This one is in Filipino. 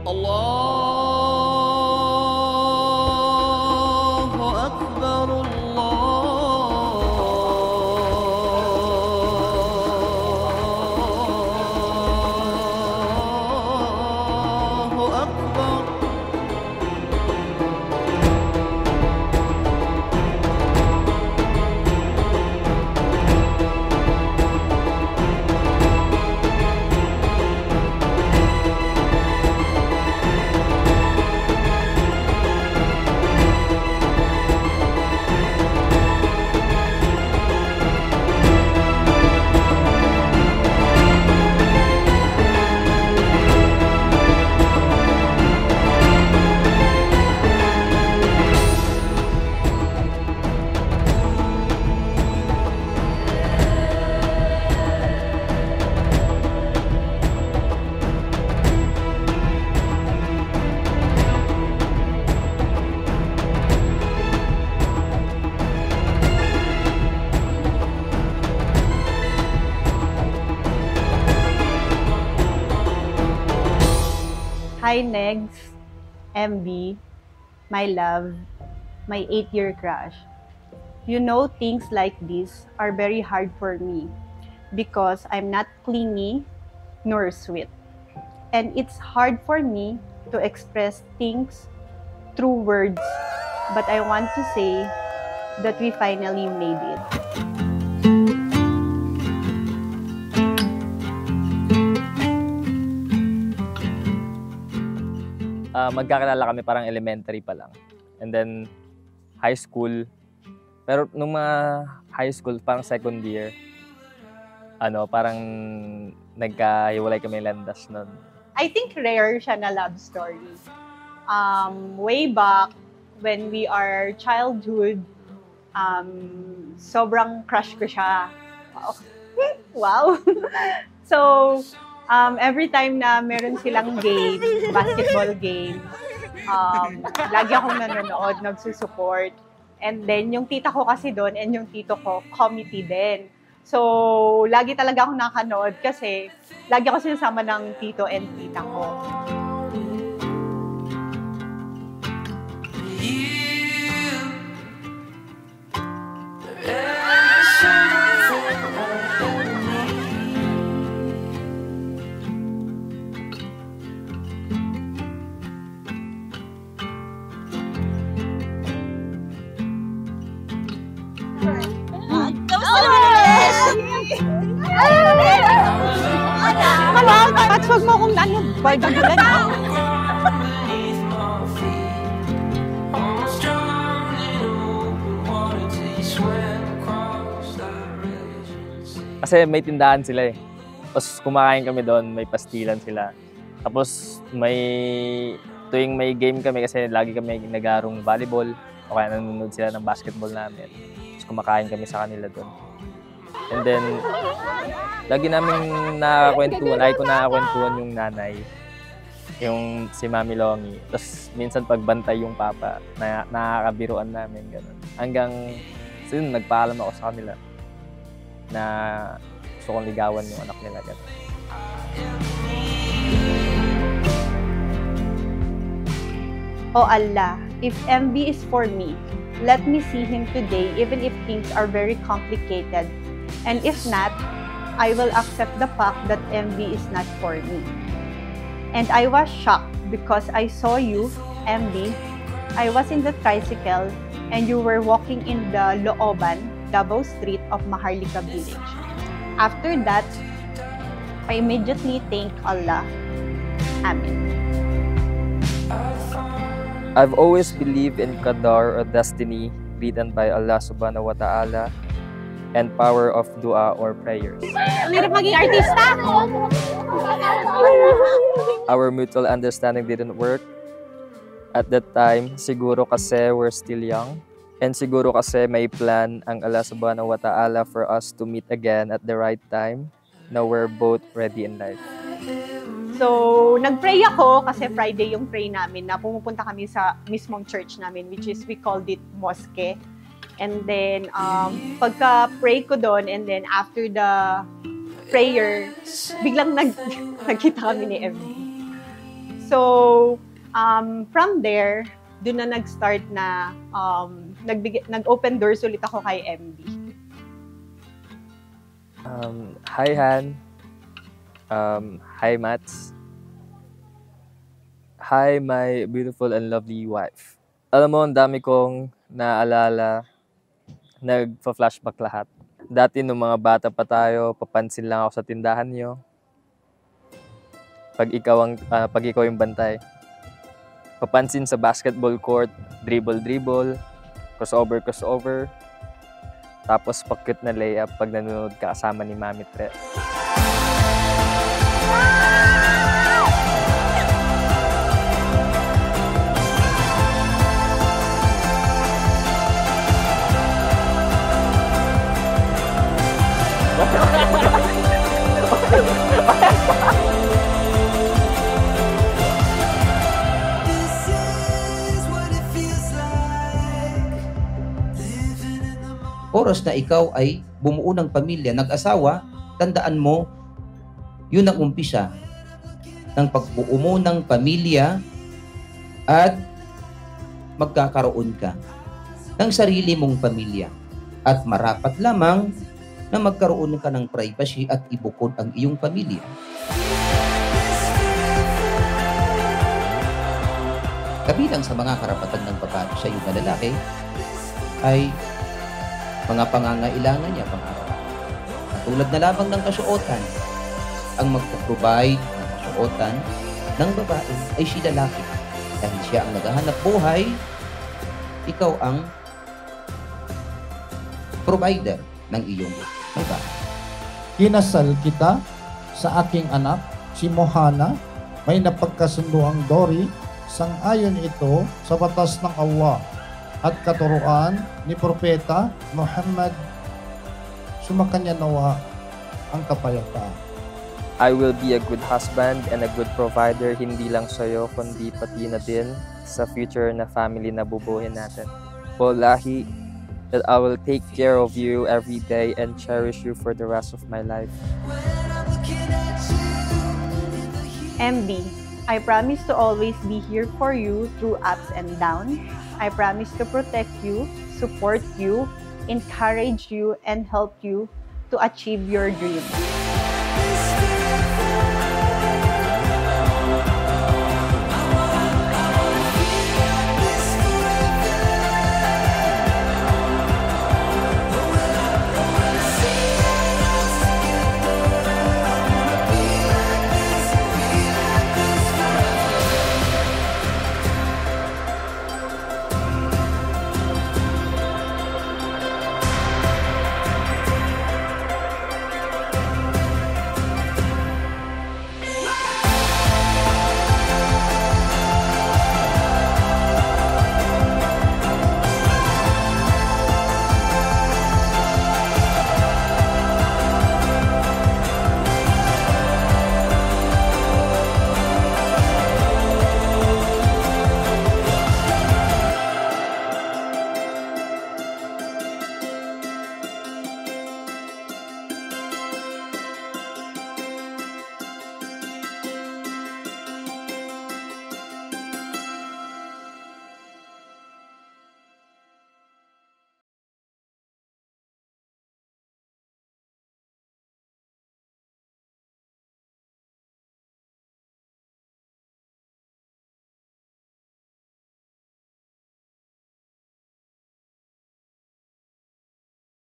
Allahu Akbar, Allahu Akbar. Hi, Negs, MB, my love, my 8-year crush. You know, things like this are very hard for me because I'm not clingy nor sweet. And it's hard for me to express things through words, but I want to say that we finally made it. Magkakilala kami parang elementary pa lang. And then, high school. Pero nung mga high school, parang second year, parang nagkahiwalay kami landas nun. I think rare siya na love story. Way back, when we are childhood, sobrang crush ko siya. Wow! So, every time na meron silang game, basketball game, lagi akong nanonood, nagsusupport. And then, yung tita ko kasi doon and yung tito ko, committee din. So, lagi talaga akong nakanood kasi lagi ako sinasama ng tito and tita ko. At wag mo akong bardagulan. Kasi may tindahan sila eh. Tapos kumakain kami doon, may pastilan sila. Tapos tuwing may game kami kasi lagi kami nagarong volleyball o kaya nanonood sila ng basketball namin. Tapos kumakain kami sa kanila doon. And then, lagi namin nakakwentuhan yung nanay, yung si Mami Longi. Tapos minsan pagbantay yung papa, nakakabiruan namin, gano'n. Hanggang, nagpaalam ako sa kanila na gusto kong ligawan yung anak nila, gano'n. Oh Allah, if MB is for me, let me see him today even if things are very complicated. And if not, I will accept the fact that MB is not for me. And I was shocked because I saw you, MB. I was in the tricycle and you were walking in the Looban, Davao Street of Maharlika Village. After that, I immediately thanked Allah. Amen. I've always believed in Qadar or destiny written by Allah subhanahu wa ta'ala and power of dua or prayers. Hirap maging artista! Our mutual understanding didn't work. At that time, siguro kasi we're still young. And siguro kasi may plan ang Allah subhanahu wa ta'ala for us to meet again at the right time. Now we're both ready in life. So, nag-pray ako kasi Friday yung pray namin na pumupunta kami sa mismong church namin, which is we called it mosque. And then, pagka-pray ko doon, and then after the prayer, biglang nagkita kami ni MB. So, from there, doon na nag-start na nag-open doors ulit ako kay MB. Hi Han. Hi Mats. Hi my beautiful and lovely wife. Alam mo, ang dami kong naalala, nagpa-flashback lahat. Dati nung mga bata pa tayo, papansin lang ako sa tindahan niyo. Pag ikaw yung bantay. Papansin sa basketball court, dribble, crossover. Tapos pa-cute na layup pag nanonood ka kasama ni Mami Tre. Oras na ikaw ay bumuo ng pamilya, nag-asawa, tandaan mo, yun ang umpisa ng pagbuo mo ng pamilya at magkakaroon ka ng sarili mong pamilya. At marapat lamang na magkaroon ka ng privacy at ibukod ang iyong pamilya. Kabilang sa mga karapatan ng babae sa iyong lalaki ay mga pangangailangan niya pang-araw. Katulad na lamang ng kasuotan, ang magpo-provide ng kasuotan ng babae ay si lalaki. Dahil siya ang naghahanap buhay, ikaw ang provider ng iyong babae. Kinasal kita sa aking anak, si Mohana. May napagkasunduang Dory, sang-ayon ito sa batas ng Allah at katuruan ni Propeta Muhammad. Sumakanya nawa ang kapayapaan. I will be a good husband and a good provider, hindi lang sa'yo, kundi pati na din sa future na family na bubuhin natin. Wallahi, that I will take care of you every day and cherish you for the rest of my life. MB, I promise to always be here for you through ups and downs. I promise to protect you, support you, encourage you, and help you to achieve your dreams.